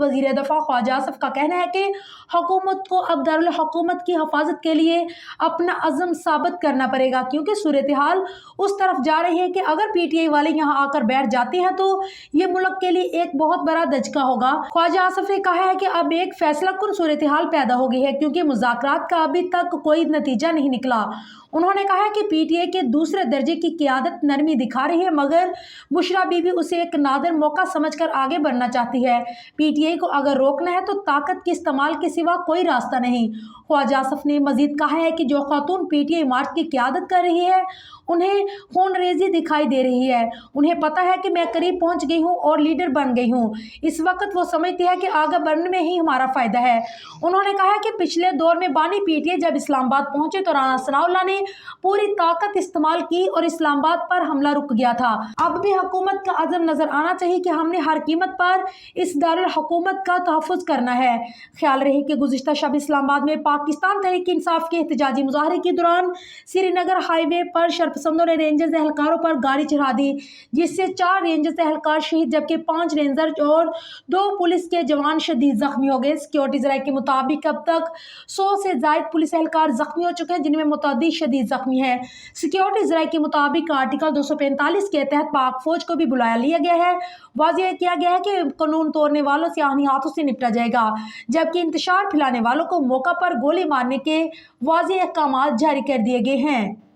वज़ीर दफ़ा ख्वाजा आसिफ का कहना है कि हुकूमत को अब दारुल हुकूमत की हिफाजत के लिए अपना अज़म साबित करना पड़ेगा, क्योंकि सूरत हाल उस तरफ जा रही है कि अगर PTI वाले यहाँ आकर बैठ जाते हैं तो ये मुल्क के लिए एक बहुत बड़ा धचका होगा। ख्वाजा आसिफ ने कहा है कि अब एक फैसला कुन सूरत हाल पैदा हो गई है, क्योंकि मुज़ाकरात का अभी तक कोई नतीजा नहीं निकला। उन्होंने कहा कि PTI के दूसरे दर्जे की क़यादत नरमी दिखा रही है, मगर बुशरा बीबी उसे एक नादिर मौका समझकर आगे बढ़ना चाहती है। PTI को अगर रोकना है तो ताकत के इस्तेमाल के सिवा कोई रास्ता नहीं। ख्वाजा आसिफ ने मजीद कहा है कि जो खातून PTI मार्च की क़यादत कर रही है उन्हें खून रेजी दिखाई दे रही है। उन्हें पता है कि मैं करीब पहुंच गई हूं और लीडर बन गई हूं। इस वक्त वो समझती है कि आगे बढ़ने में ही हमारा फ़ायदा है। उन्होंने कहा कि पिछले दौर में बानी PTI जब इस्लामाबाद पहुंचे तो राना सनाउल्लाह ने पूरी ताकत इस्तेमाल की और इस्लामाबाद पर हमला रुक गया था। अब भी हुकूमत का अज़म नज़र आना चाहिए कि हमने हर कीमत पर इस दारुल हुकूमत का तहफ़्फ़ुज़ करना है। ख्याल रहे कि गुज़िश्ता शब इस्लामाबाद में पाकिस्तान तहरीक इंसाफ के एहतजाजी मुज़ाहरे के दौरान श्रीनगर हाईवे पर शरपसंदों ने रेंजर्स एहलकारों पर गाड़ी चढ़ा दी, जिससे 4 रेंजर्स एहलकार शहीद जबकि 5 रेंजर और 2 पुलिस के जवान शदीद जख्मी हो गए। सिक्योरिटी ज़राए के मुताबिक अब तक 100 से ज़ायद पुलिस एहलकार जख्मी हो चुके हैं, जिनमें मुतअद्दिद शदीद जख्मी है। सिक्योरिटी ज़राए के मुताबिक आर्टिकल 245 के तहत पाक फौज को भी बुलाया लिया गया है। वाज़ेह किया गया है कि कानून तोड़ने वालों से आहनी हाथों से निपटा जाएगा, जबकि इंतशार फैलाने वालों को मौका पर गोली मारने के वाज़ेह अहकाम जारी कर दिए गए हैं।